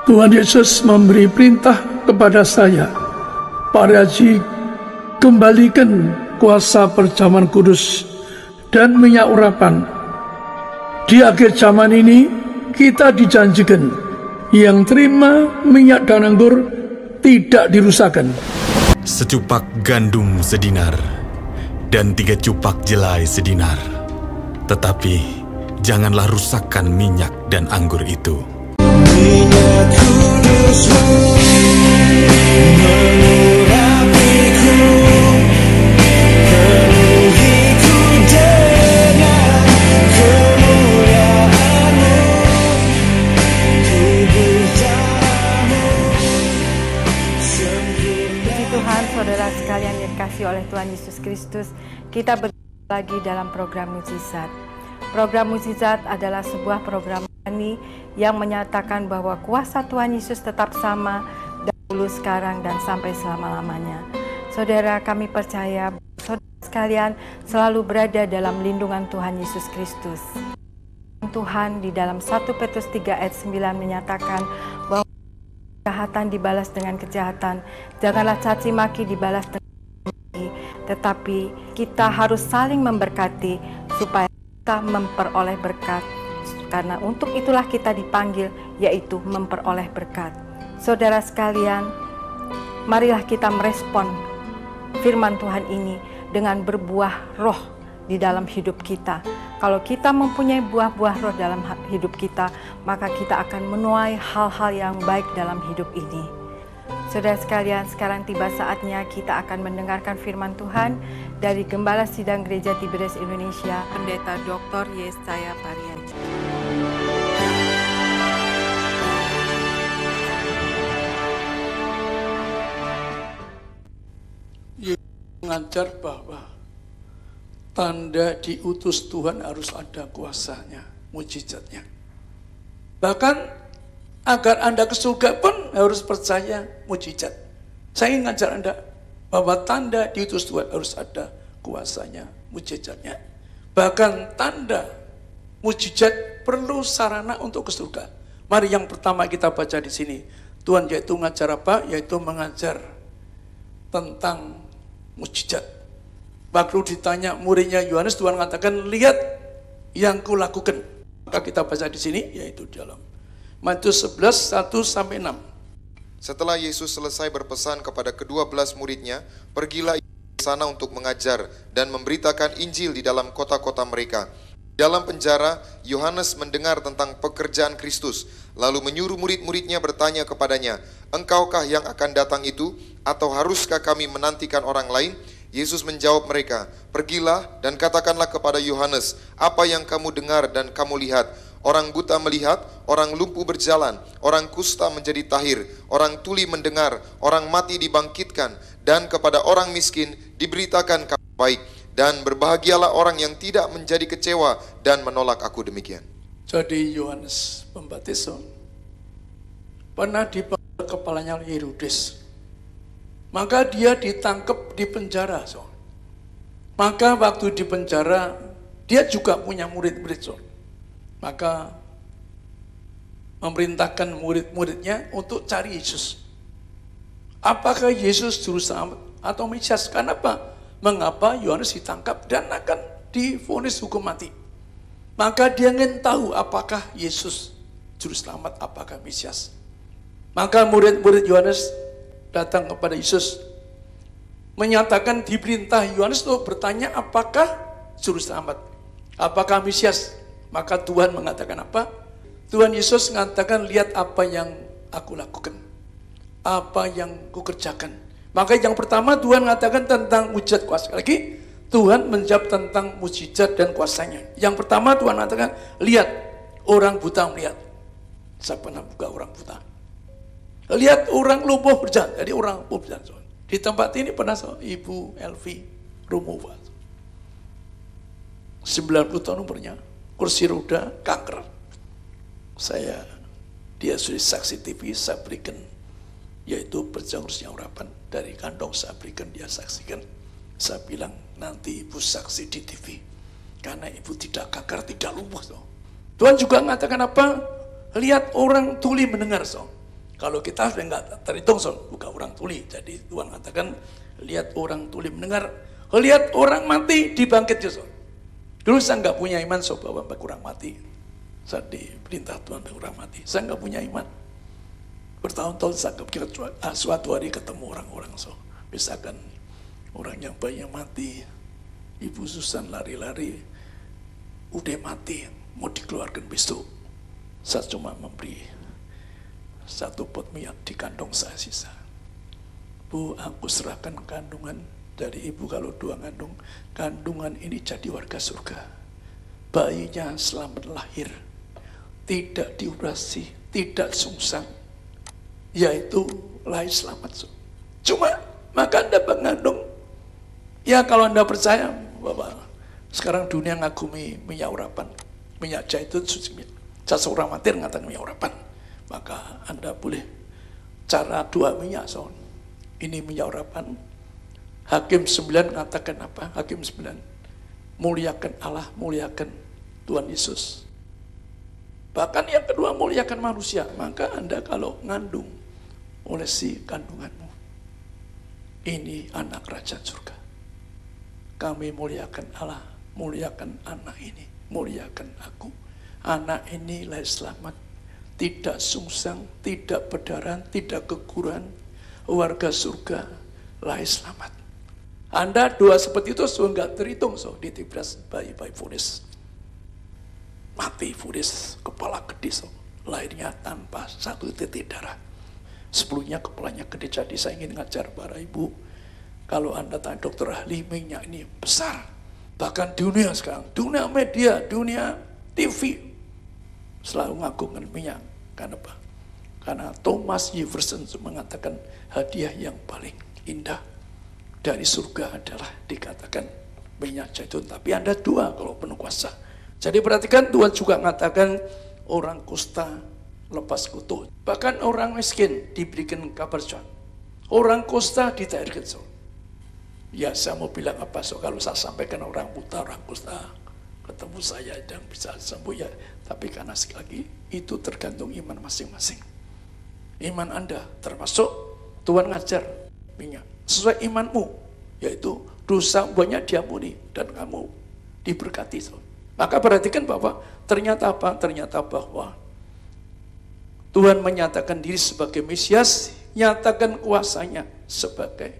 Tuhan Yesus memberi perintah kepada saya, Pak Haji, kembalikan kuasa perjamuan kudus dan minyak urapan. Di akhir zaman ini kita dijanjikan yang terima minyak dan anggur tidak dirusakkan. Secupak gandum sedinar dan 3 cupak jelai sedinar. Tetapi janganlah rusakkan minyak dan anggur itu. Minyak kudusmu mengurapiku, penuhiku dengan kemuliaan-Mu, tubuh darah-Mu sempurna. Puji Tuhan, saudara sekalian yang dikasihi oleh Tuhan Yesus Kristus, kita berjumpa lagi dalam program Mujizat. Program Mujizat adalah sebuah program yang menyatakan bahwa kuasa Tuhan Yesus tetap sama dahulu, sekarang, dan sampai selama-lamanya. Saudara, kami percaya saudara sekalian selalu berada dalam lindungan Tuhan Yesus Kristus. Tuhan di dalam 1 Petrus 3 ayat 9 menyatakan bahwa kejahatan dibalas dengan kejahatan, janganlah caci maki dibalas dengan maki, tetapi kita harus saling memberkati supaya kita memperoleh berkat. Karena untuk itulah kita dipanggil, yaitu memperoleh berkat. Saudara sekalian, marilah kita merespon firman Tuhan ini dengan berbuah roh di dalam hidup kita. Kalau kita mempunyai buah-buah roh dalam hidup kita, maka kita akan menuai hal-hal yang baik dalam hidup ini. Saudara sekalian, sekarang tiba saatnya kita akan mendengarkan firman Tuhan dari Gembala Sidang Gereja Tiberias Indonesia, Pendeta Dr. Yesaya Parianto. Mengajar bahwa tanda diutus Tuhan harus ada kuasanya, mujizatnya. Bahkan agar Anda ke surga pun harus percaya mujizat. Saya ingin ngajar Anda bahwa tanda diutus Tuhan harus ada kuasanya, mujizatnya. Bahkan tanda mujizat perlu sarana untuk ke surga. Mari yang pertama kita baca di sini. Tuhan yaitu ngajar apa? Yaitu mengajar tentang mujizat. Waktu ditanya muridnya Yohanes, Tuhan mengatakan, lihat yang kulakukan. Maka kita baca di sini, yaitu dalam Matius 11, 1-6. Setelah Yesus selesai berpesan kepada ke-12 muridnya, pergilah ke sana untuk mengajar dan memberitakan Injil di dalam kota-kota mereka. Dalam penjara, Yohanes mendengar tentang pekerjaan Kristus, lalu menyuruh murid-muridnya bertanya kepadanya, engkaukah yang akan datang itu, atau haruskah kami menantikan orang lain? Yesus menjawab mereka, pergilah dan katakanlah kepada Yohanes, apa yang kamu dengar dan kamu lihat. Orang buta melihat, orang lumpuh berjalan, orang kusta menjadi tahir, orang tuli mendengar, orang mati dibangkitkan, dan kepada orang miskin diberitakan kabar baik. Dan berbahagialah orang yang tidak menjadi kecewa dan menolak aku, demikian. Jadi Yohanes Pembaptis pernah dipotong kepalanya oleh Herodes. Maka dia ditangkap di penjara. Maka waktu di penjara dia juga punya murid-murid. Maka memerintahkan murid-muridnya untuk cari Yesus. Apakah Yesus juru selamat atau Mesias? Kenapa? Mengapa Yohanes ditangkap dan akan divonis hukum mati? Maka dia ingin tahu apakah Yesus juru selamat, apakah Mesias. Maka murid-murid Yohanes datang kepada Yesus, menyatakan diperintah Yohanes untuk bertanya apakah juru selamat, apakah Mesias. Maka Tuhan mengatakan apa? Tuhan Yesus mengatakan, lihat apa yang aku lakukan, apa yang kukerjakan. Maka yang pertama Tuhan mengatakan tentang mujizat kuasa. Lagi Tuhan menjawab tentang mujizat dan kuasanya. Yang pertama Tuhan mengatakan, lihat orang buta melihat. Saya pernah buka orang buta. Lihat orang lumpuh berjalan. Jadi orang lumpuh berjalan. Di tempat ini pernah Ibu Elvi Rumova, 90 tahun umurnya, kursi roda, kanker. Dia sudah saksi TV, saya berikan, yaitu perjanjian urapan dari kantong, saya berikan, dia saksikan. Saya bilang, nanti ibu saksi di TV, karena ibu tidak kanker, tidak lumpuh. Tuhan juga mengatakan apa? Lihat orang tuli mendengar. Kalau kita sudah nggak terhitung, bukan orang tuli. Jadi Tuhan katakan, lihat orang tuli mendengar, lihat orang mati dibangkit. Dulu saya nggak punya iman, bahwa orang mati. Saya diperintah Tuhan orang mati. Saya nggak punya iman. Bertahun-tahun saya kira suatu hari ketemu orang-orang. Misalkan orang yang bayinya mati, Ibu Susan lari-lari, udah mati, mau dikeluarkan besok. Saya cuma memberi 1 pot minyak di kantong saya sisa. Bu, aku serahkan kandungan dari ibu, kalau 2 kandung. Kandungan ini jadi warga surga. Bayinya selamat lahir, tidak dioperasi, tidak sungsang, yaitu lahir selamat. Cuma maka Anda mengandung. Ya kalau Anda percaya bahwa sekarang dunia ngagumi minyak urapan, minyak zaitun suci. Seseorang mati mengatakan minyak urapan. Maka Anda boleh cara 2 minyak. Ini minyak urapan. Hakim 9 mengatakan apa? Hakim 9, muliakan Allah, muliakan Tuhan Yesus. Bahkan yang kedua, muliakan manusia. Maka Anda kalau ngandung oleh si kandunganmu, ini anak kerajaan surga. Kami muliakan Allah, muliakan anak ini, muliakan aku. Anak ini lahir selamat, tidak sungsang, tidak berdarah, tidak keguguran, warga surga, lahir selamat. Anda 2 seperti itu enggak terhitung, ditibras bayi-bayi vonis. Mati vonis, kepala gede, lahirnya tanpa 1 titik darah. Sebelumnya kepalanya gede. Jadi saya ingin ngajar para ibu, kalau Anda tanya dokter ahli, minyak ini besar. Bahkan dunia sekarang, dunia media, dunia TV, selalu ngagungkan minyak. Karena apa? Karena Thomas Jefferson mengatakan hadiah yang paling indah dari surga adalah dikatakan minyak zaitun. Tapi Anda 2 kalau penuh kuasa. Jadi perhatikan, Tuhan juga mengatakan orang kusta lepas kutu. Bahkan orang miskin diberikan kabar Tuhan. Orang kusta ditahirkan. Ya saya mau bilang apa, kalau saya sampaikan orang buta, orang kusta ketemu saya dan bisa sembuh ya. Tapi karena sekali lagi itu tergantung iman masing-masing. Iman Anda termasuk Tuhan ngajar minyak sesuai imanmu, yaitu dosa banyak diampuni dan kamu diberkati. Maka perhatikan bahwa ternyata apa? Ternyata bahwa Tuhan menyatakan diri sebagai Mesias, nyatakan kuasanya sebagai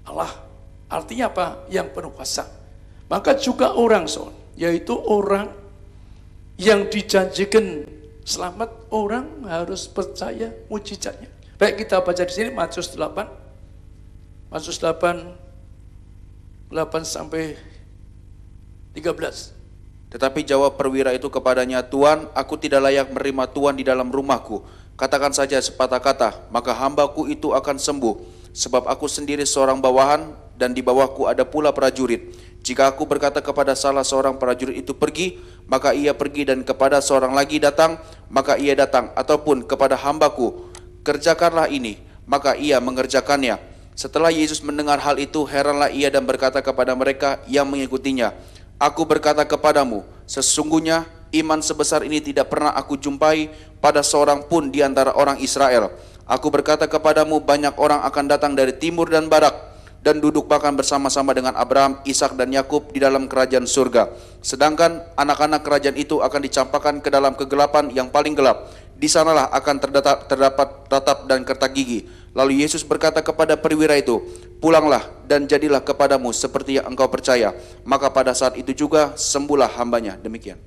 Allah. Artinya apa? Yang penuh kuasa. Maka juga orang, yaitu orang yang dijanjikan selamat, orang harus percaya mujizatnya. Baik, kita baca di sini Matius 8. Matius 8 sampai 13. Tetapi jawab perwira itu kepadanya, Tuan, aku tidak layak menerima Tuan di dalam rumahku. Katakan saja sepatah kata, maka hambaku itu akan sembuh. Sebab aku sendiri seorang bawahan, dan di bawahku ada pula prajurit. Jika aku berkata kepada salah seorang prajurit itu pergi, maka ia pergi, dan kepada seorang lagi datang, maka ia datang. Ataupun kepada hambaku, kerjakanlah ini, maka ia mengerjakannya. Setelah Yesus mendengar hal itu, heranlah ia dan berkata kepada mereka yang mengikutinya, aku berkata kepadamu, sesungguhnya iman sebesar ini tidak pernah aku jumpai pada seorang pun di antara orang Israel. Aku berkata kepadamu, banyak orang akan datang dari timur dan barat, dan duduk makan bersama-sama dengan Abraham, Ishak dan Yakub di dalam kerajaan surga. Sedangkan anak-anak kerajaan itu akan dicampakkan ke dalam kegelapan yang paling gelap. Di sanalah akan terdapat ratap dan kertak gigi. Lalu Yesus berkata kepada perwira itu, pulanglah dan jadilah kepadamu seperti yang engkau percaya. Maka pada saat itu juga sembuhlah hambanya. Demikian.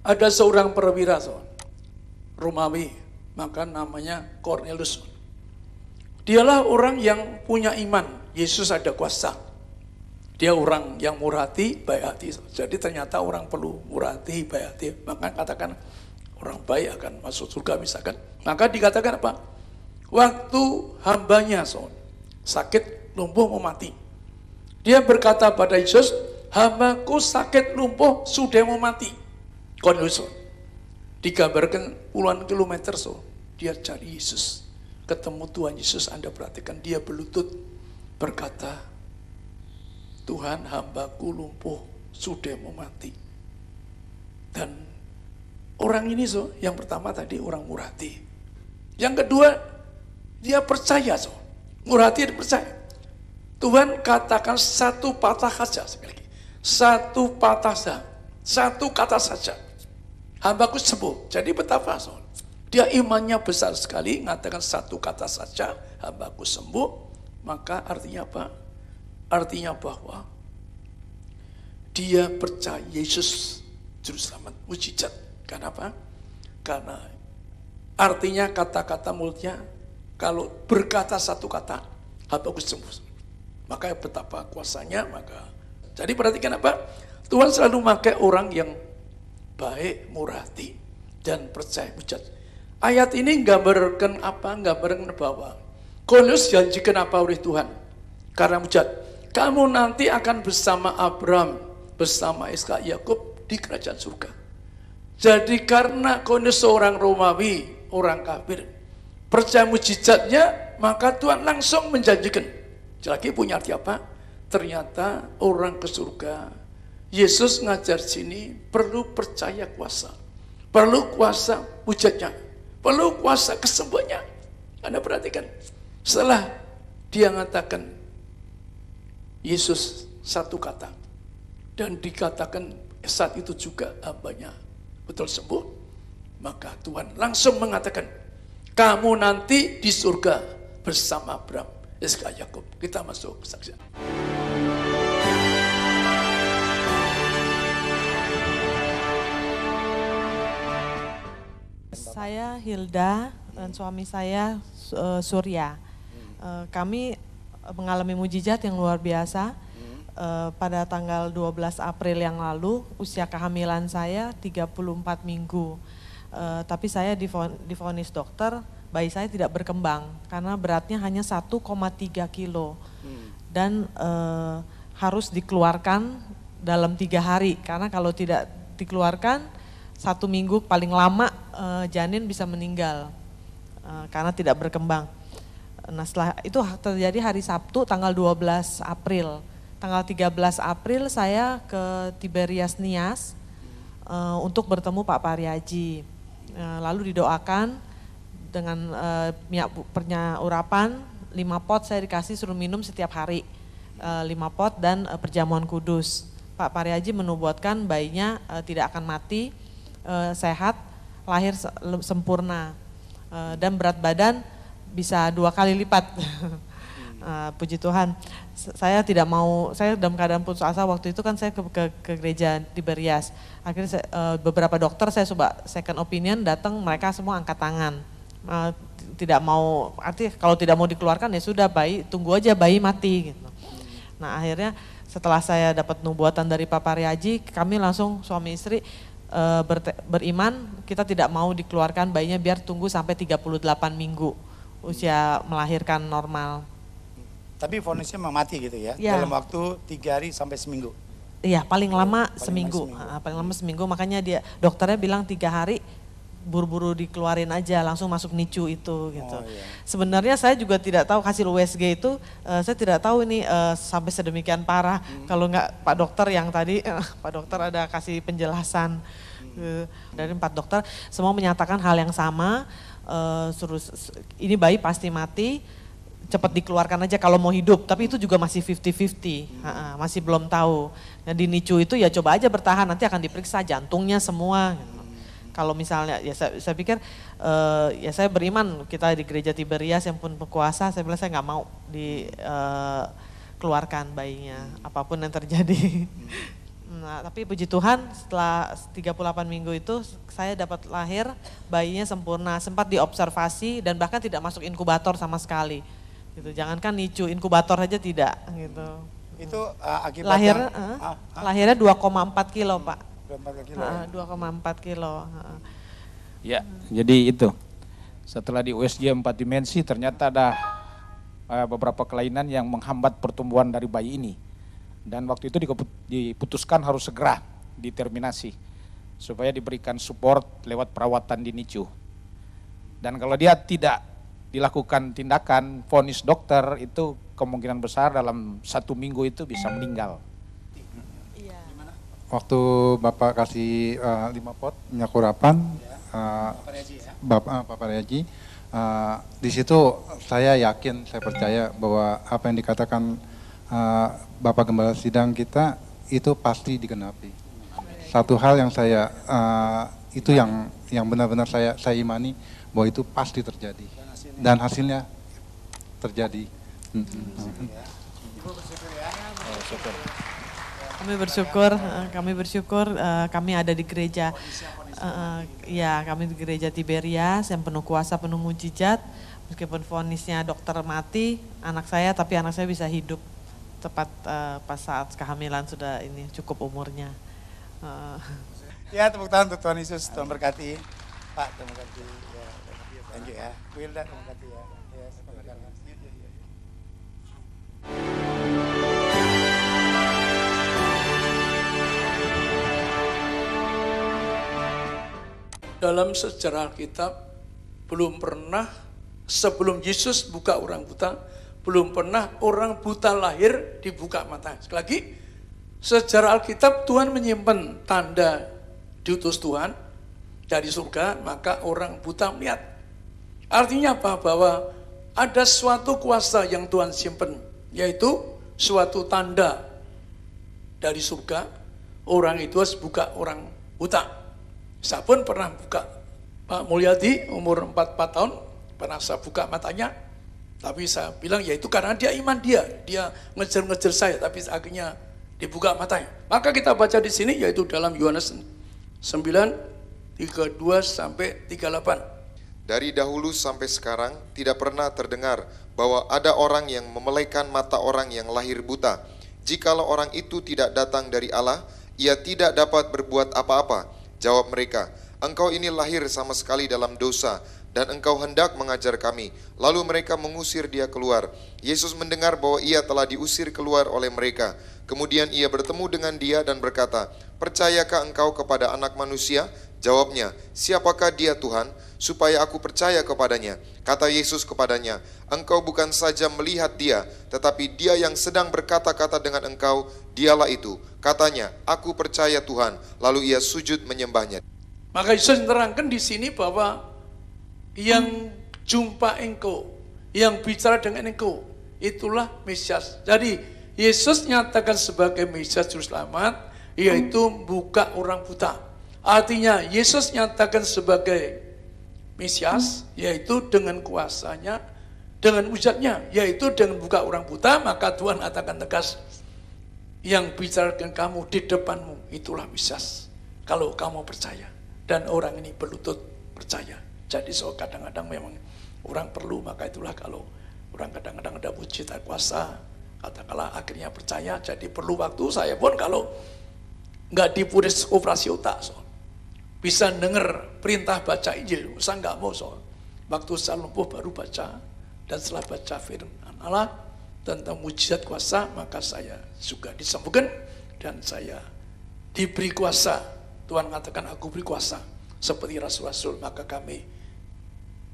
Ada seorang perwira Romawi, maka namanya Cornelius. Dialah orang yang punya iman. Yesus ada kuasa. Dia orang yang murah hati, baik hati. Jadi ternyata orang perlu murah hati, baik hati. Maka katakan orang baik akan masuk surga misalkan. Maka dikatakan apa? Waktu hambanya sakit lumpuh mau mati. Dia berkata pada Yesus, hambaku sakit lumpuh sudah mau mati. Cornelius digambarkan puluhan kilometer dia cari Yesus. Ketemu Tuhan Yesus, Anda perhatikan dia berlutut berkata, Tuhan, hambaku lumpuh sudah mau mati. Dan orang ini yang pertama tadi orang murah hati. Yang kedua, dia percaya. Murah hati, dia percaya. Tuhan katakan satu patah saja, sekali lagi. Satu patah saja, satu kata saja. Hambaku sembuh. Jadi betapa, dia imannya besar sekali, mengatakan satu kata saja, hambaku sembuh. Maka artinya apa? Artinya bahwa dia percaya Yesus Juru Selamat, mujizat. Kenapa? Karena artinya kata-kata mulutnya, kalau berkata satu kata, hambaku sembuh. Maka betapa kuasanya, maka. Jadi perhatikan apa? Tuhan selalu memakai orang yang baik, murah hati, dan percaya mujizat. Ayat ini gambarkan apa? Gambarkan bahwa Kornelius janjikan apa oleh Tuhan? Karena mujizat. Kamu nanti akan bersama Abraham, bersama Ishak, Yakub di kerajaan surga. Jadi karena Kornelius seorang Romawi, orang kafir, percaya mujizatnya, maka Tuhan langsung menjanjikan. Lagi punya arti apa? Ternyata orang ke surga. Yesus ngajar sini perlu percaya kuasa, perlu kuasa mujizatnya, perlu kuasa kesembuhannya. Anda perhatikan, setelah dia mengatakan Yesus satu kata, dan dikatakan saat itu juga hambanya betul sembuh, maka Tuhan langsung mengatakan, kamu nanti di surga bersama Abraham, Ishak, Yakub. Kita masuk kesaksian. Saya Hilda dan suami saya Surya. Kami mengalami mujizat yang luar biasa. Pada tanggal 12 April yang lalu, usia kehamilan saya 34 minggu. Tapi saya divonis dokter, bayi saya tidak berkembang karena beratnya hanya 1,3 kilo. Dan harus dikeluarkan dalam 3 hari, karena kalau tidak dikeluarkan 1 minggu paling lama janin bisa meninggal karena tidak berkembang. Nah setelah itu terjadi hari Sabtu tanggal 12 April. Tanggal 13 April saya ke Tiberias Nias untuk bertemu Pak Pariaji. Lalu didoakan dengan minyak urapan 5 pot saya dikasih suruh minum setiap hari. 5 pot dan perjamuan kudus. Pak Pariaji menubuatkan bayinya tidak akan mati, sehat, lahir sempurna, dan berat badan bisa 2 kali lipat. Puji Tuhan. Saya tidak mau, saya dalam keadaan putus asa waktu itu kan saya ke gereja Tiberias. Akhirnya beberapa dokter saya coba second opinion, datang mereka semua angkat tangan. Tidak mau, artinya kalau tidak mau dikeluarkan ya sudah, bayi tunggu aja bayi mati gitu. Nah akhirnya setelah saya dapat nubuatan dari Pak Pariaji, kami langsung suami istri beriman, kita tidak mau dikeluarkan bayinya biar tunggu sampai 38 minggu usia melahirkan normal. Tapi vonisnya memang mati gitu ya, dalam waktu 3 hari sampai seminggu? Iya paling lama seminggu, paling lama seminggu, makanya dia dokternya bilang 3 hari buru-buru dikeluarin aja, langsung masuk NICU itu gitu. Sebenarnya saya juga tidak tahu hasil USG itu, saya tidak tahu ini sampai sedemikian parah. Kalau nggak Pak Dokter yang tadi, Pak Dokter ada kasih penjelasan dari 4 dokter, semua menyatakan hal yang sama, ini bayi pasti mati, cepat dikeluarkan aja kalau mau hidup, tapi itu juga masih 50-50, masih belum tahu. Nah di NICU itu ya coba aja bertahan, nanti akan diperiksa jantungnya semua. Kalau misalnya, ya saya pikir, ya saya beriman kita di gereja Tiberias yang pun berkuasa, saya bilang saya nggak mau dikeluarkan bayinya, apapun yang terjadi. Nah, tapi puji Tuhan setelah 38 minggu itu saya dapat lahir, bayinya sempurna, sempat diobservasi dan bahkan tidak masuk inkubator sama sekali. Gitu. Jangankan NICU, inkubator aja tidak. Gitu. Itu akibatnya? Lahirnya 2,4 kilo Pak. 2,4 kilo. Ya, jadi itu. Setelah di USG 4 dimensi ternyata ada beberapa kelainan yang menghambat pertumbuhan dari bayi ini. Dan waktu itu diputuskan harus segera diterminasi supaya diberikan support lewat perawatan di NICU. Dan kalau dia tidak dilakukan tindakan, vonis dokter itu kemungkinan besar dalam 1 minggu itu bisa meninggal. Waktu Bapak kasih 5 pot minyak urapan, Bapak Pariaji, Di situ saya yakin, saya percaya bahwa apa yang dikatakan Bapak Gembala Sidang kita itu pasti digenapi. Satu hal yang saya itu yang benar-benar saya imani bahwa itu pasti terjadi dan hasilnya terjadi. Kami bersyukur kami ada di gereja, kami di gereja Tiberias yang penuh kuasa, penuh mujizat. Meskipun vonisnya dokter mati anak saya, tapi anak saya bisa hidup tepat pas saat kehamilan sudah ini cukup umurnya. Ya, tepuk tangan untuk Tuhan Yesus, Tuhan berkati. Pak, Tuhan berkati. Ya, lanjut ya. Wilda, Tuhan berkati ya. Ya, dalam sejarah Alkitab belum pernah sebelum Yesus buka orang buta, belum pernah orang buta lahir dibuka mata. Sekali lagi, sejarah Alkitab Tuhan menyimpan tanda diutus Tuhan dari surga, maka orang buta melihat. Artinya apa? Bahwa ada suatu kuasa yang Tuhan simpan, yaitu suatu tanda dari surga, orang itu harus buka orang buta. Saya pun pernah buka Pak Mulyadi umur 44 tahun, pernah saya buka matanya, tapi saya bilang ya itu karena dia iman dia ngejar-ngejar saya, tapi akhirnya dibuka matanya. Maka kita baca di sini yaitu dalam Yohanes 9:32 sampai 38. Dari dahulu sampai sekarang tidak pernah terdengar bahwa ada orang yang memelekan mata orang yang lahir buta. Jikalau orang itu tidak datang dari Allah, ia tidak dapat berbuat apa-apa. Jawab mereka, engkau ini lahir sama sekali dalam dosa, dan engkau hendak mengajar kami. Lalu mereka mengusir dia keluar. Yesus mendengar bahwa ia telah diusir keluar oleh mereka. Kemudian ia bertemu dengan dia dan berkata, percayakah engkau kepada Anak Manusia? Jawabnya, siapakah dia Tuhan, supaya aku percaya kepadanya? Kata Yesus kepadanya, engkau bukan saja melihat dia, tetapi dia yang sedang berkata-kata dengan engkau, dialah itu. Katanya, aku percaya Tuhan. Lalu ia sujud menyembahnya. Maka Yesus menerangkan di sini bahwa yang jumpa engkau, yang bicara dengan engkau, itulah Mesias. Jadi Yesus nyatakan sebagai Mesias Juru Selamat, yaitu buka orang buta. Artinya Yesus nyatakan sebagai Mesias, yaitu dengan kuasanya, dengan mujizatnya, yaitu dengan buka orang buta. Maka Tuhan katakan tegas, yang bicara dengan kamu di depanmu itulah Mesias, kalau kamu percaya. Dan orang ini berlutut percaya. Jadi kadang-kadang memang orang perlu, maka itulah kalau orang kadang-kadang ada mujizat kuasa, katakanlah akhirnya percaya. Jadi perlu waktu. Saya pun kalau nggak dipuris operasi otak, bisa denger perintah baca Injil, saya nggak mau waktu saya lumpuh baru baca, dan setelah baca firman Allah tentang mujizat kuasa, maka saya juga disembuhkan dan saya diberi kuasa. Tuhan mengatakan aku beri kuasa seperti rasul-rasul, maka kami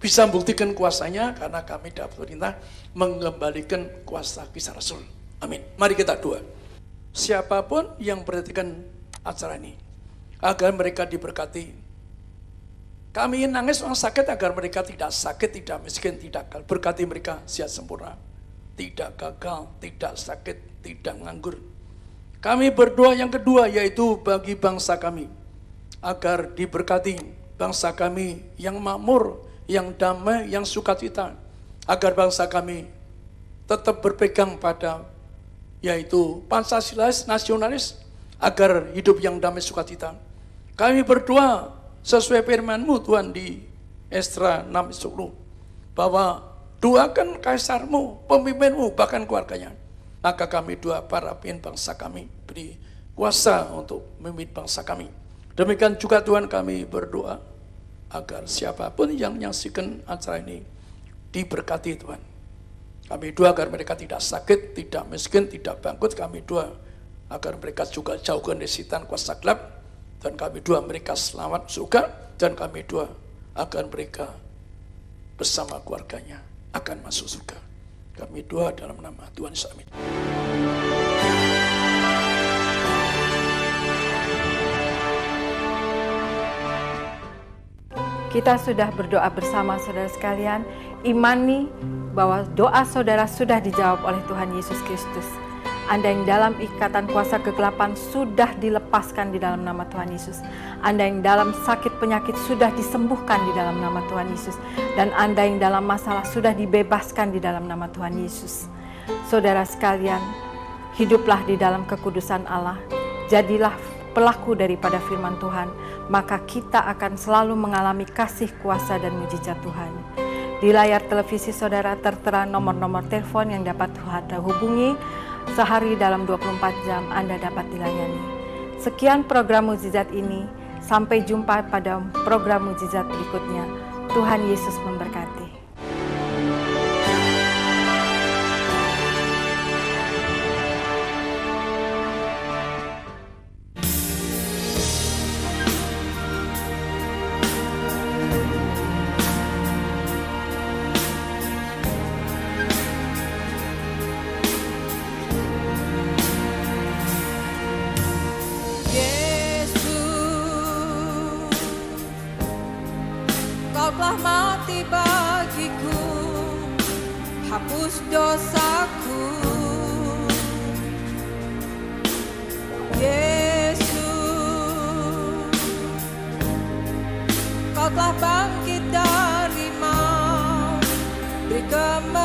bisa membuktikan kuasanya karena kami dapat perintah mengembalikan kuasa kisah rasul. Amin. Mari kita doa. Siapapun yang perhatikan acara ini, agar mereka diberkati. Kami nangis orang sakit agar mereka tidak sakit, tidak miskin, tidak gagal. Berkati mereka sehat sempurna, tidak gagal, tidak sakit, tidak nganggur. Kami berdoa yang kedua yaitu bagi bangsa kami, agar diberkati bangsa kami yang makmur, yang damai, yang sukacita. Agar bangsa kami tetap berpegang pada yaitu Pancasilais, nasionalis, agar hidup yang damai sukacita. Kami berdoa sesuai firman-Mu Tuhan di Esra 6:10 bahwa doakan kaisarmu, pemimpinmu, bahkan keluarganya. Maka kami doa para pemimpin bangsa kami, beri kuasa untuk memimpin bangsa kami. Demikian juga Tuhan kami berdoa agar siapapun yang menyaksikan acara ini diberkati Tuhan. Kami doa agar mereka tidak sakit, tidak miskin, tidak bangkrut. Kami doa agar mereka juga jauhkan dari setan kuasa gelap. Dan kami doa mereka selamat surga. Dan kami doa agar mereka bersama keluarganya akan masuk surga. Kami doa dalam nama Tuhan Yesus. Amin. Kita sudah berdoa bersama saudara sekalian, imani bahwa doa saudara sudah dijawab oleh Tuhan Yesus Kristus. Anda yang dalam ikatan kuasa kegelapan sudah dilepaskan di dalam nama Tuhan Yesus. Anda yang dalam sakit penyakit sudah disembuhkan di dalam nama Tuhan Yesus. Dan Anda yang dalam masalah sudah dibebaskan di dalam nama Tuhan Yesus. Saudara sekalian, hiduplah di dalam kekudusan Allah. Jadilah pelaku daripada firman Tuhan. Maka kita akan selalu mengalami kasih, kuasa, dan mujizat Tuhan. Di layar televisi saudara tertera nomor-nomor telepon yang dapat Anda hubungi. Sehari dalam 24 jam Anda dapat dilayani. Sekian program mukjizat ini. Sampai jumpa pada program mukjizat berikutnya. Tuhan Yesus memberkati. Kau telah mati bagiku, hapus dosaku. Yesus, Kau telah bangkit dari maut, beri kemenangan.